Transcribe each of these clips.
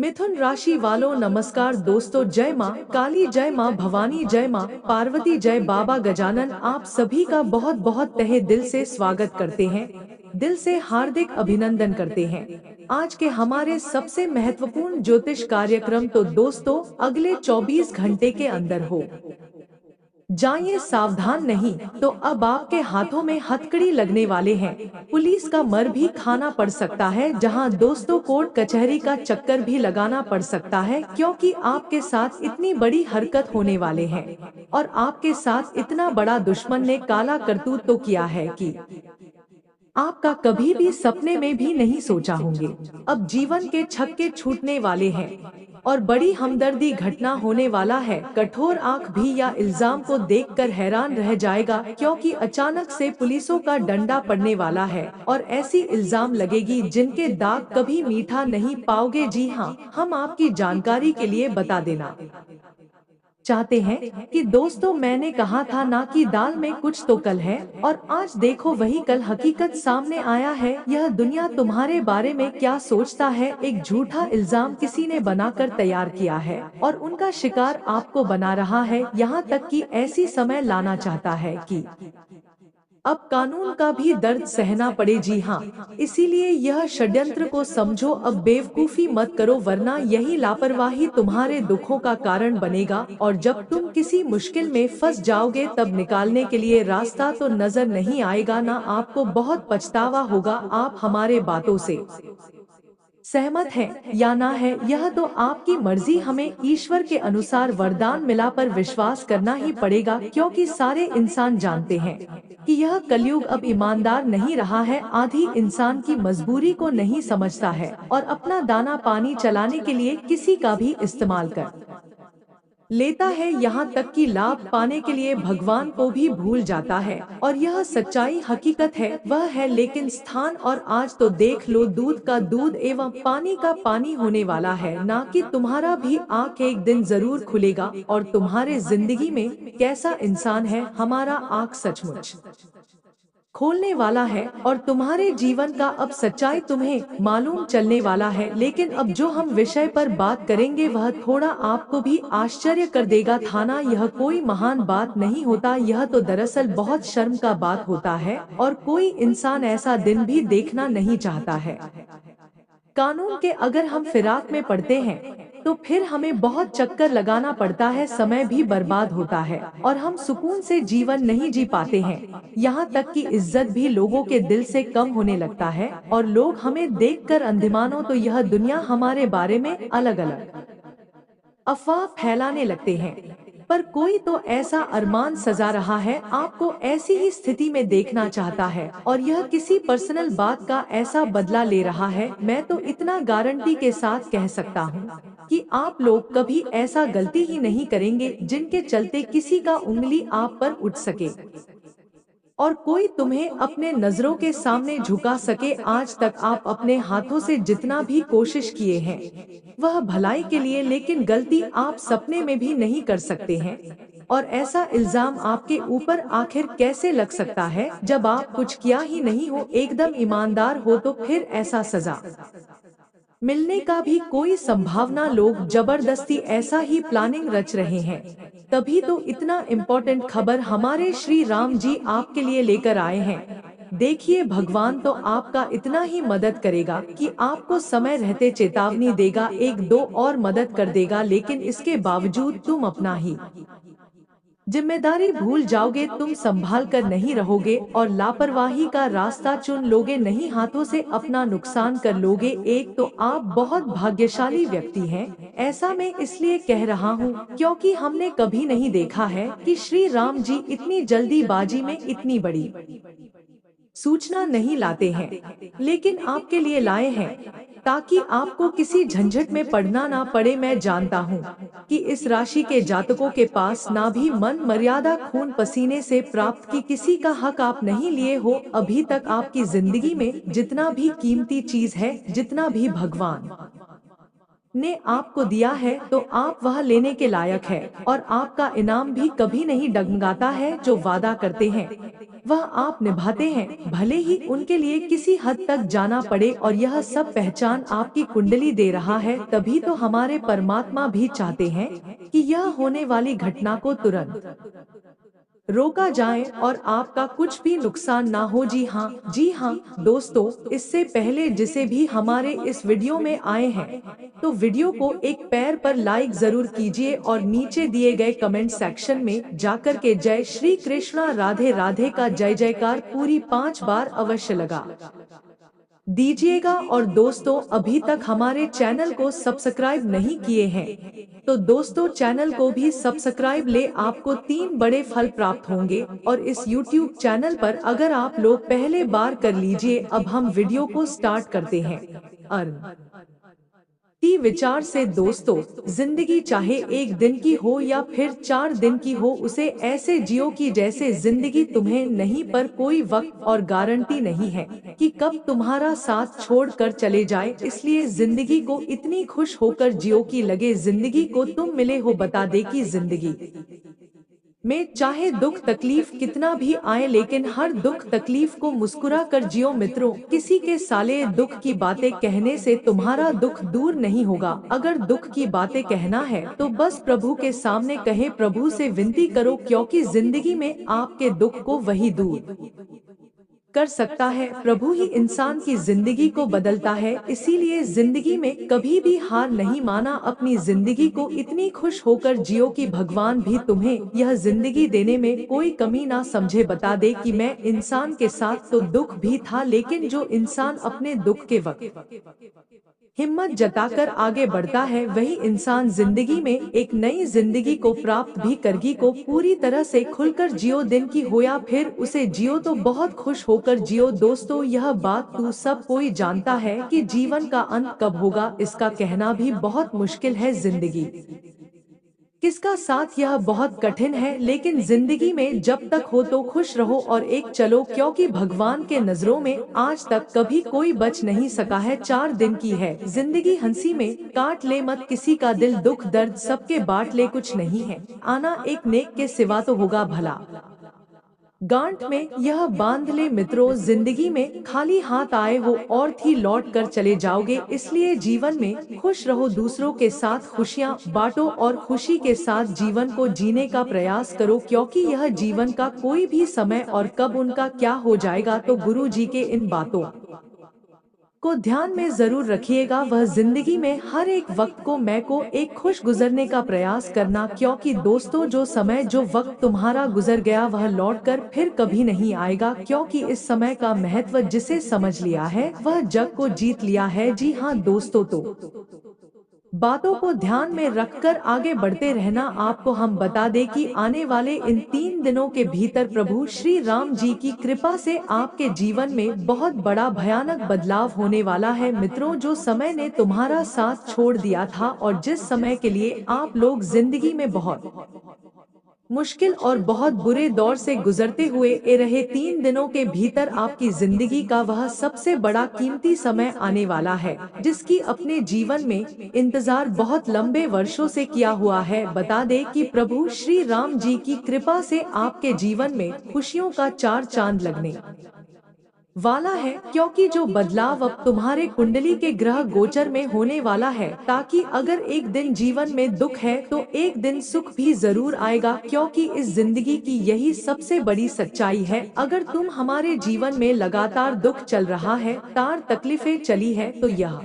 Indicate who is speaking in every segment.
Speaker 1: मिथुन राशि वालों नमस्कार दोस्तों, जय माँ काली, जय माँ भवानी, जय माँ पार्वती, जय बाबा गजानन। आप सभी का बहुत बहुत तहे दिल से स्वागत करते हैं, दिल से हार्दिक अभिनंदन करते हैं। आज के हमारे सबसे महत्वपूर्ण ज्योतिष कार्यक्रम तो दोस्तों अगले 24 घंटे के अंदर हो जाइए सावधान, नहीं तो अब आपके हाथों में हथकड़ी लगने वाले हैं। पुलिस का मर भी खाना पड़ सकता है, जहां दोस्तों कोर्ट कचहरी का चक्कर भी लगाना पड़ सकता है, क्योंकि आपके साथ इतनी बड़ी हरकत होने वाले हैं और आपके साथ इतना बड़ा दुश्मन ने काला करतूत तो किया है कि आपका कभी भी सपने में भी नहीं सोचा होंगे। अब जीवन के छक्के छूटने वाले हैं और बड़ी हमदर्दी घटना होने वाला है। कठोर आंख भी या इल्जाम को देखकर हैरान रह जाएगा, क्योंकि अचानक से पुलिसों का डंडा पड़ने वाला है और ऐसी इल्जाम लगेगी जिनके दाग कभी मीठा नहीं पाओगे। जी हाँ, हम आपकी जानकारी के लिए बता देना चाहते हैं कि दोस्तों मैंने कहा था ना कि दाल में कुछ तो कल है, और आज देखो वही कल हकीकत सामने आया है। यह दुनिया तुम्हारे बारे में क्या सोचता है, एक झूठा इल्जाम किसी ने बनाकर तैयार किया है और उनका शिकार आपको बना रहा है। यहाँ तक कि ऐसी समय लाना चाहता है कि अब कानून का भी दर्द सहना पड़े। जी हाँ, इसीलिए यह षड्यंत्र को समझो, अब बेवकूफी मत करो, वरना यही लापरवाही तुम्हारे दुखों का कारण बनेगा। और जब तुम किसी मुश्किल में फंस जाओगे तब निकालने के लिए रास्ता तो नजर नहीं आएगा ना, आपको बहुत पछतावा होगा। आप हमारे बातों से सहमत हैं या ना है यह तो आपकी मर्जी, हमें ईश्वर के अनुसार वरदान मिला पर विश्वास करना ही पड़ेगा, क्योंकि सारे इंसान जानते हैं कि यह कलयुग अब ईमानदार नहीं रहा है। आधी इंसान की मजबूरी को नहीं समझता है और अपना दाना पानी चलाने के लिए किसी का भी इस्तेमाल कर लेता है, यहाँ तक कि लाभ पाने के लिए भगवान को भी भूल जाता है। और यह सच्चाई हकीकत है, वह है लेकिन स्थान। और आज तो देख लो, दूध का दूध एवं पानी का पानी होने वाला है ना, कि तुम्हारा भी आँख एक दिन जरूर खुलेगा और तुम्हारे जिंदगी में कैसा इंसान है हमारा आँख सचमुच खोलने वाला है और तुम्हारे जीवन का अब सच्चाई तुम्हें मालूम चलने वाला है। लेकिन अब जो हम विषय पर बात करेंगे वह थोड़ा आपको भी आश्चर्य कर देगा। थाना यह कोई महान बात नहीं होता, यह तो दरअसल बहुत शर्म का बात होता है और कोई इंसान ऐसा दिन भी देखना नहीं चाहता है। कानून के अगर हम फिराक में पड़ते हैं तो फिर हमें बहुत चक्कर लगाना पड़ता है, समय भी बर्बाद होता है और हम सुकून से जीवन नहीं जी पाते हैं। यहाँ तक कि इज्जत भी लोगों के दिल से कम होने लगता है और लोग हमें देखकर अंधे मानो तो यह दुनिया हमारे बारे में अलग अलग अफवाह फैलाने लगते हैं। पर कोई तो ऐसा अरमान सजा रहा है, आपको ऐसी ही स्थिति में देखना चाहता है और यह किसी पर्सनल बात का ऐसा बदला ले रहा है। मैं तो इतना गारंटी के साथ कह सकता हूँ कि आप लोग कभी ऐसा गलती ही नहीं करेंगे जिनके चलते किसी का उंगली आप पर उठ सके और कोई तुम्हें अपने नजरों के सामने झुका सके। आज तक आप अपने हाथों से जितना भी कोशिश किए हैं वह भलाई के लिए, लेकिन गलती आप सपने में भी नहीं कर सकते हैं। और ऐसा इल्जाम आपके ऊपर आखिर कैसे लग सकता है जब आप कुछ किया ही नहीं हो, एकदम ईमानदार हो, तो फिर ऐसा सजा मिलने का भी कोई संभावना? लोग जबरदस्ती ऐसा ही प्लानिंग रच रहे हैं। तभी तो इतना इम्पोर्टेंट खबर हमारे श्री राम जी आपके लिए लेकर आए हैं। देखिए, भगवान तो आपका इतना ही मदद करेगा कि आपको समय रहते चेतावनी देगा, एक दो और मदद कर देगा, लेकिन इसके बावजूद तुम अपना ही जिम्मेदारी भूल जाओगे, तुम संभाल कर नहीं रहोगे और लापरवाही का रास्ता चुन लोगे, नहीं हाथों से अपना नुकसान कर लोगे। एक तो आप बहुत भाग्यशाली व्यक्ति हैं, ऐसा मैं इसलिए कह रहा हूँ क्योंकि हमने कभी नहीं देखा है कि श्री राम जी इतनी जल्दीबाजी में इतनी बड़ी सूचना नहीं लाते हैं, लेकिन आपके लिए लाए हैं ताकि आपको किसी झंझट में पड़ना ना पड़े। मैं जानता हूँ कि इस राशि के जातकों के पास ना भी मन मर्यादा, खून पसीने से प्राप्त की किसी का हक आप नहीं लिए हो अभी तक। आपकी जिंदगी में जितना भी कीमती चीज है, जितना भी भगवान ने आपको दिया है, तो आप वह लेने के लायक है और आपका इनाम भी कभी नहीं डगमगाता है। जो वादा करते हैं वह आप निभाते हैं, भले ही उनके लिए किसी हद तक जाना पड़े, और यह सब पहचान आपकी कुंडली दे रहा है। तभी तो हमारे परमात्मा भी चाहते हैं कि यह होने वाली घटना को तुरंत रोका जाए और आपका कुछ भी नुकसान ना हो। जी हाँ दोस्तों, इससे पहले जिसे भी हमारे इस वीडियो में आए हैं, तो वीडियो को एक पैर पर लाइक जरूर कीजिए और नीचे दिए गए कमेंट सेक्शन में जाकर के जय श्री कृष्णा राधे राधे का जय जयकार पूरी 5 बार अवश्य लगा दीजिएगा। और दोस्तों, अभी तक हमारे चैनल को सब्सक्राइब नहीं किए हैं, तो दोस्तों चैनल को भी सब्सक्राइब ले, आपको 3 बड़े फल प्राप्त होंगे। और इस YouTube चैनल पर अगर आप लोग पहले बार कर लीजिए। अब हम वीडियो को स्टार्ट करते हैं। अर्न की विचार से दोस्तों, जिंदगी चाहे 1 दिन की हो या फिर 4 दिन की हो, उसे ऐसे जियो कि जैसे जिंदगी तुम्हें नहीं, पर कोई वक्त और गारंटी नहीं है कि कब तुम्हारा साथ छोड़ कर चले जाए। इसलिए जिंदगी को इतनी खुश होकर जियो कि लगे जिंदगी को तुम मिले हो। बता दे कि जिंदगी में चाहे दुख तकलीफ कितना भी आए, लेकिन हर दुख तकलीफ को मुस्कुरा कर जियो मित्रों। किसी के साले दुख की बातें कहने से तुम्हारा दुख दूर नहीं होगा। अगर दुख की बातें कहना है तो बस प्रभु के सामने कहे, प्रभु से विनती करो, क्योंकि जिंदगी में आपके दुख को वही दूर कर सकता है। प्रभु ही इंसान की जिंदगी को बदलता है। इसीलिए जिंदगी में कभी भी हार नहीं माना, अपनी जिंदगी को इतनी खुश होकर जियो कि भगवान भी तुम्हें यह जिंदगी देने में कोई कमी ना समझे। बता दे कि मैं इंसान के साथ तो दुख भी था, लेकिन जो इंसान अपने दुख के वक्त हिम्मत जताकर आगे बढ़ता है, वही इंसान जिंदगी में एक नई जिंदगी को प्राप्त भी करगी। को पूरी तरह से खुलकर जियो, दिन की हो या फिर उसे जियो तो बहुत खुश होकर जियो। दोस्तों, यह बात तू सब कोई जानता है कि जीवन का अंत कब होगा, इसका कहना भी बहुत मुश्किल है। जिंदगी किसका साथ यह बहुत कठिन है, लेकिन जिंदगी में जब तक हो तो खुश रहो और एक चलो, क्योंकि भगवान के नजरों में आज तक कभी कोई बच नहीं सका है। 4 दिन की है जिंदगी, हंसी में काट ले मत किसी का दिल, दुख दर्द सबके बांट ले, कुछ नहीं है आना एक नेक के सिवा तो होगा भला। गांठ में यह बांध ले मित्रों, जिंदगी में खाली हाथ आए हो और थी लौट कर चले जाओगे। इसलिए जीवन में खुश रहो, दूसरों के साथ खुशियां बांटो और खुशी के साथ जीवन को जीने का प्रयास करो, क्योंकि यह जीवन का कोई भी समय और कब उनका क्या हो जाएगा। तो गुरु जी के इन बातों को ध्यान में जरूर रखिएगा। वह जिंदगी में हर एक वक्त को मैं को एक खुश गुजरने का प्रयास करना, क्योंकि दोस्तों जो समय जो वक्त तुम्हारा गुजर गया वह लौटकर फिर कभी नहीं आएगा। क्योंकि इस समय का महत्व जिसे समझ लिया है वह जग को जीत लिया है। जी हाँ दोस्तों, तो बातों को ध्यान में रखकर आगे बढ़ते रहना। आपको हम बता दें कि आने वाले इन 3 दिनों के भीतर प्रभु श्री राम जी की कृपा से आपके जीवन में बहुत बड़ा भयानक बदलाव होने वाला है। मित्रों, जो समय ने तुम्हारा साथ छोड़ दिया था और जिस समय के लिए आप लोग जिंदगी में बहुत मुश्किल और बहुत बुरे दौर से गुजरते हुए रहे, 3 दिनों के भीतर आपकी जिंदगी का वह सबसे बड़ा कीमती समय आने वाला है, जिसकी अपने जीवन में इंतजार बहुत लंबे वर्षों से किया हुआ है। बता दे कि प्रभु श्री राम जी की कृपा से आपके जीवन में खुशियों का 4 चांद लगने वाला है, क्योंकि जो बदलाव अब तुम्हारे कुंडली के ग्रह गोचर में होने वाला है, ताकि अगर एक दिन जीवन में दुख है तो एक दिन सुख भी जरूर आएगा। क्योंकि इस जिंदगी की यही सबसे बड़ी सच्चाई है। अगर तुम हमारे जीवन में लगातार दुख चल रहा है, तार तकलीफें चली है, तो यह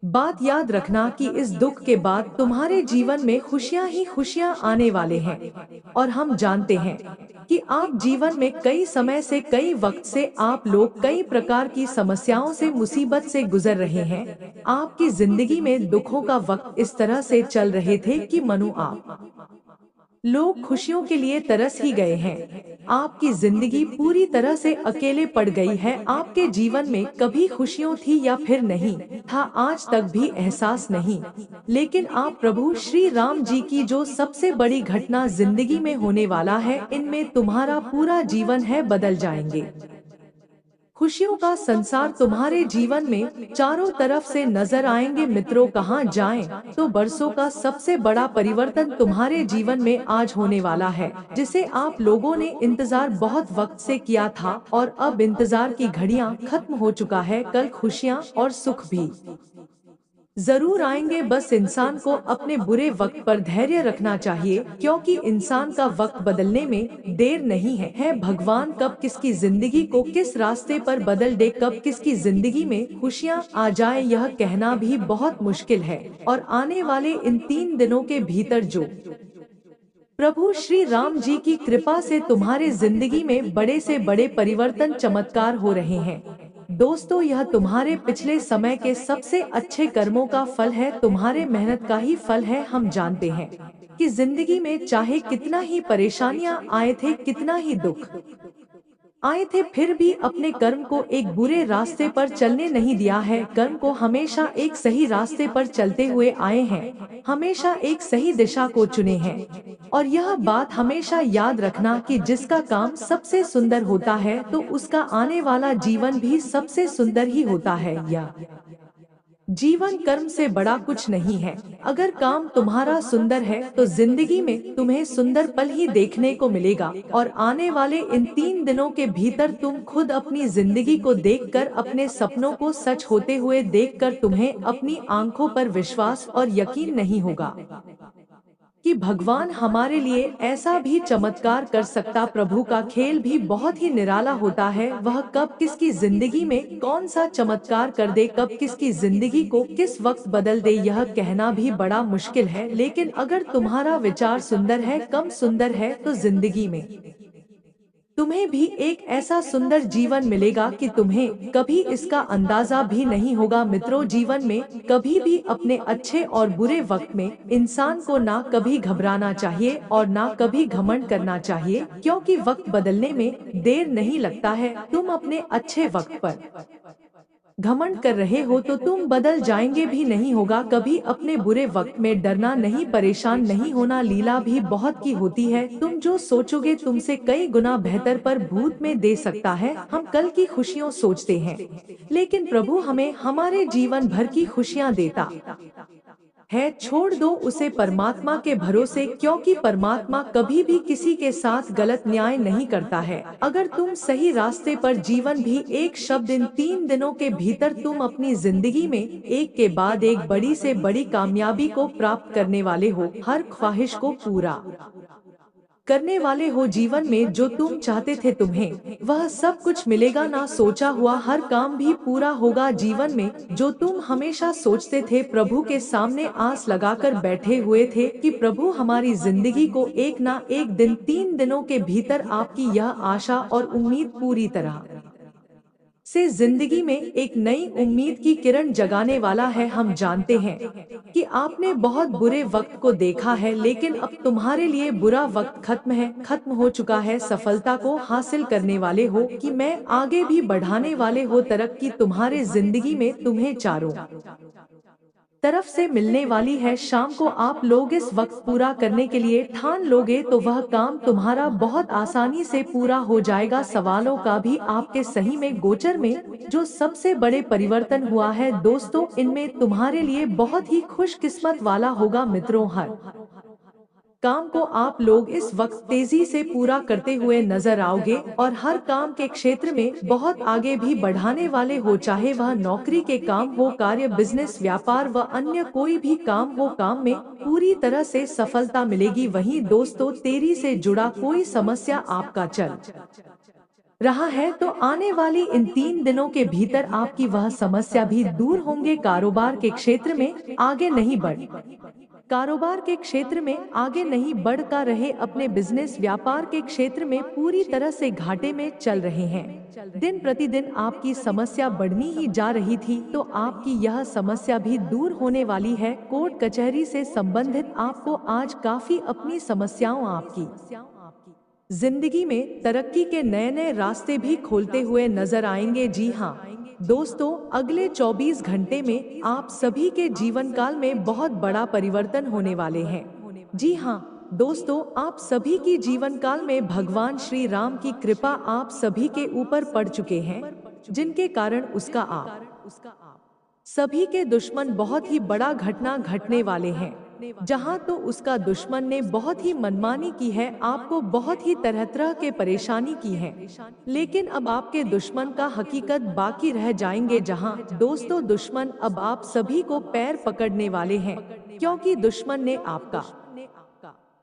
Speaker 1: बात याद रखना कि इस दुख के बाद तुम्हारे जीवन में खुशियां ही खुशियां आने वाले हैं। और हम जानते हैं कि आप जीवन में कई समय से कई वक्त से आप लोग कई प्रकार की समस्याओं से मुसीबत से गुजर रहे हैं। आपकी जिंदगी में दुखों का वक्त इस तरह से चल रहे थे कि मनु आप लोग खुशियों के लिए तरस ही गए हैं। आपकी जिंदगी पूरी तरह से अकेले पड़ गई है। आपके जीवन में कभी खुशियों थी या फिर नहीं था, आज तक भी एहसास नहीं। लेकिन आप प्रभु श्री राम जी की जो सबसे बड़ी घटना जिंदगी में होने वाला है, इनमें तुम्हारा पूरा जीवन है बदल जाएंगे। खुशियों का संसार तुम्हारे जीवन में चारों तरफ से नजर आएंगे मित्रों, कहाँ जाएं तो बरसों का सबसे बड़ा परिवर्तन तुम्हारे जीवन में आज होने वाला है, जिसे आप लोगों ने इंतजार बहुत वक्त से किया था और अब इंतजार की घड़ियां खत्म हो चुका है। कल खुशियां और सुख भी जरूर आएंगे, बस इंसान को अपने बुरे वक्त पर धैर्य रखना चाहिए, क्योंकि इंसान का वक्त बदलने में देर नहीं है। भगवान कब किसकी जिंदगी को किस रास्ते पर बदल दे, कब किसकी जिंदगी में खुशियां आ जाए, यह कहना भी बहुत मुश्किल है। और आने वाले इन 3 दिनों के भीतर जो प्रभु श्री राम जी की कृपा से तुम्हारे जिंदगी में बड़े से बड़े परिवर्तन चमत्कार हो रहे हैं। दोस्तों, यह तुम्हारे पिछले समय के सबसे अच्छे कर्मों का फल है, तुम्हारे मेहनत का ही फल है। हम जानते हैं कि जिंदगी में चाहे कितना ही परेशानियां आए थे, कितना ही दुख आए थे, फिर भी अपने कर्म को एक बुरे रास्ते पर चलने नहीं दिया है। कर्म को हमेशा एक सही रास्ते पर चलते हुए आए हैं, हमेशा एक सही दिशा को चुने हैं। और यह बात हमेशा याद रखना कि जिसका काम सबसे सुंदर होता है तो उसका आने वाला जीवन भी सबसे सुंदर ही होता है। यह जीवन कर्म से बड़ा कुछ नहीं है। अगर काम तुम्हारा सुंदर है तो जिंदगी में तुम्हें सुंदर पल ही देखने को मिलेगा। और आने वाले इन 3 दिनों के भीतर तुम खुद अपनी जिंदगी को देखकर, अपने सपनों को सच होते हुए देखकर तुम्हें अपनी आंखों पर विश्वास और यकीन नहीं होगा कि भगवान हमारे लिए ऐसा भी चमत्कार कर सकता। प्रभु का खेल भी बहुत ही निराला होता है। वह कब किसकी जिंदगी में कौन सा चमत्कार कर दे, कब किसकी जिंदगी को किस वक्त बदल दे, यह कहना भी बड़ा मुश्किल है। लेकिन अगर तुम्हारा विचार सुंदर है, कम सुंदर है, तो जिंदगी में तुम्हें भी एक ऐसा सुंदर जीवन मिलेगा कि तुम्हें कभी इसका अंदाजा भी नहीं होगा। मित्रों, जीवन में कभी भी अपने अच्छे और बुरे वक्त में इंसान को ना कभी घबराना चाहिए और ना कभी घमंड करना चाहिए, क्योंकि वक्त बदलने में देर नहीं लगता है। तुम अपने अच्छे वक्त पर घमंड कर रहे हो तो तुम बदल जाएंगे भी नहीं होगा। कभी अपने बुरे वक्त में डरना नहीं, परेशान नहीं होना। लीला भी बहुत की होती है, तुम जो सोचोगे तुमसे कई गुना बेहतर पर भूत में दे सकता है। हम कल की खुशियों सोचते हैं, लेकिन प्रभु हमें हमारे जीवन भर की खुशियाँ देता है। छोड़ दो उसे परमात्मा के भरोसे, क्योंकि परमात्मा कभी भी किसी के साथ गलत न्याय नहीं करता है। अगर तुम सही रास्ते पर जीवन भी एक शब्द, इन 3 दिनों के भीतर तुम अपनी जिंदगी में एक के बाद एक बड़ी से बड़ी कामयाबी को प्राप्त करने वाले हो, हर ख्वाहिश को पूरा करने वाले हो। जीवन में जो तुम चाहते थे तुम्हें वह सब कुछ मिलेगा, ना सोचा हुआ हर काम भी पूरा होगा। जीवन में जो तुम हमेशा सोचते थे, प्रभु के सामने आस लगाकर बैठे हुए थे कि प्रभु हमारी जिंदगी को एक ना एक दिन, 3 दिनों के भीतर आपकी यह आशा और उम्मीद पूरी तरह से जिंदगी में एक नई उम्मीद की किरण जगाने वाला है। हम जानते हैं कि आपने बहुत बुरे वक्त को देखा है, लेकिन अब तुम्हारे लिए बुरा वक्त खत्म है, खत्म हो चुका है। सफलता को हासिल करने वाले हो कि मैं आगे भी बढ़ाने वाले हो। तरक्की तुम्हारे जिंदगी में तुम्हें चारों तरफ से मिलने वाली है। शाम को आप लोग इस वक्त पूरा करने के लिए ठान लोगे तो वह काम तुम्हारा बहुत आसानी से पूरा हो जाएगा। सवालों का भी आपके सही में गोचर में जो सबसे बड़े परिवर्तन हुआ है दोस्तों, इनमें तुम्हारे लिए बहुत ही खुशकिस्मत वाला होगा। मित्रों, हर काम को आप लोग इस वक्त तेजी से पूरा करते हुए नजर आओगे और हर काम के क्षेत्र में बहुत आगे भी बढ़ाने वाले हो, चाहे वह नौकरी के काम हो, कार्य, बिजनेस, व्यापार व अन्य कोई भी काम हो। काम में पूरी तरह से सफलता मिलेगी। वहीं दोस्तों, तेरी से जुड़ा कोई समस्या आपका चल रहा है तो आने वाली इन 3 दिनों के भीतर आपकी वह समस्या भी दूर होंगे। कारोबार के क्षेत्र में आगे नहीं बढ़ कारोबार के क्षेत्र में आगे नहीं बढ़ का रहे, अपने बिजनेस, व्यापार के क्षेत्र में पूरी तरह से घाटे में चल रहे हैं। दिन प्रतिदिन आपकी समस्या बढ़नी ही जा रही थी तो आपकी यह समस्या भी दूर होने वाली है। कोर्ट कचहरी से संबंधित आपको आज काफी अपनी समस्याओं, आपकी जिंदगी में तरक्की के नए नए रास्ते भी खोलते हुए नजर आएंगे। जी हाँ दोस्तों, अगले 24 घंटे में आप सभी के जीवन काल में बहुत बड़ा परिवर्तन होने वाले हैं। जी हाँ दोस्तों, आप सभी की जीवन काल में भगवान श्री राम की कृपा आप सभी के ऊपर पड़ चुके हैं। जिनके कारण उसका आप सभी के दुश्मन बहुत ही बड़ा घटना घटने वाले हैं। जहां तो उसका दुश्मन ने बहुत ही मनमानी की है, आपको बहुत ही तरह तरह के परेशानी की है, लेकिन अब आपके दुश्मन का हकीकत बाकी रह जाएंगे। जहां दोस्तों दुश्मन अब आप सभी को पैर पकड़ने वाले हैं, क्योंकि दुश्मन ने आपका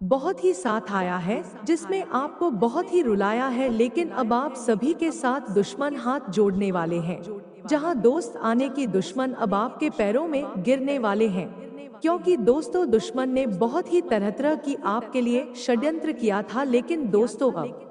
Speaker 1: बहुत ही साथ आया है, जिसमें आपको बहुत ही रुलाया है, लेकिन अब आप सभी के साथ दुश्मन हाथ जोड़ने वाले हैं। जहां दोस्त आने की दुश्मन अब आपके पैरों में गिरने वाले हैं, क्योंकि दोस्तों दुश्मन ने बहुत ही तरह तरह की आपके लिए षड्यंत्र किया था, लेकिन दोस्तों अब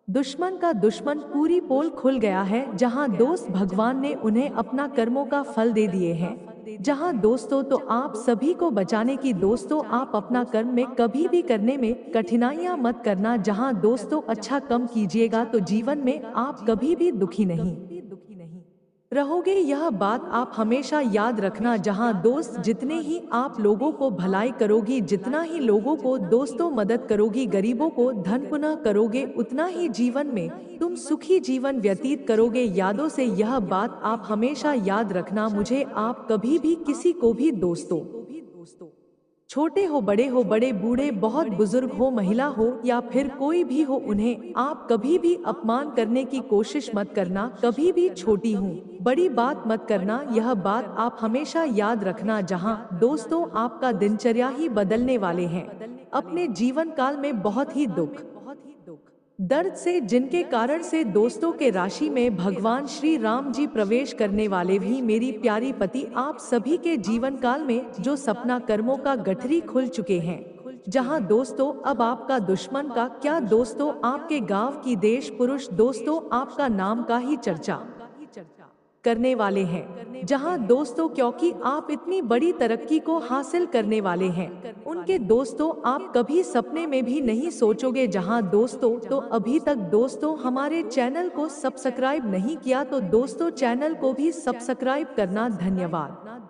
Speaker 1: दुश्मन का दुश्मन पूरी पोल खुल गया है। जहां दोस्त भगवान ने उन्हें अपना कर्मों का फल दे दिए हैं। जहां दोस्तों तो आप सभी को बचाने की, दोस्तों आप अपना कर्म में कभी भी करने में कठिनाइयां मत करना। जहां दोस्तों अच्छा कम कीजिएगा तो जीवन में आप कभी भी दुखी नहीं रहोगे, यह बात आप हमेशा याद रखना। जहां दोस्त जितने ही आप लोगों को भलाई करोगी, जितना ही लोगों को दोस्तों मदद करोगी, गरीबों को धन पुनः करोगे, उतना ही जीवन में तुम सुखी जीवन व्यतीत करोगे। यादों से यह बात आप हमेशा याद रखना। मुझे आप कभी भी किसी को भी दोस्तों, छोटे हो बड़े हो, बड़े बूढ़े, बहुत बुजुर्ग हो, महिला हो या फिर कोई भी हो, उन्हें आप कभी भी अपमान करने की कोशिश मत करना। कभी भी छोटी हूँ बड़ी बात मत करना, यह बात आप हमेशा याद रखना। जहाँ दोस्तों आपका दिनचर्या ही बदलने वाले हैं। अपने जीवन काल में बहुत ही दुख दर्द से, जिनके कारण से दोस्तों के राशि में भगवान श्री राम जी प्रवेश करने वाले भी। मेरी प्यारी पति, आप सभी के जीवन काल में जो सपना कर्मों का गठरी खुल चुके हैं। जहां दोस्तों अब आपका दुश्मन का क्या, दोस्तों आपके गांव की देश पुरुष दोस्तों आपका नाम का ही चर्चा करने वाले हैं। जहां दोस्तों क्योंकि आप इतनी बड़ी तरक्की को हासिल करने वाले हैं, उनके दोस्तों आप कभी सपने में भी नहीं सोचोगे। जहां दोस्तों तो अभी तक दोस्तों हमारे चैनल को सब्सक्राइब नहीं किया तो दोस्तों चैनल को भी सब्सक्राइब करना। धन्यवाद।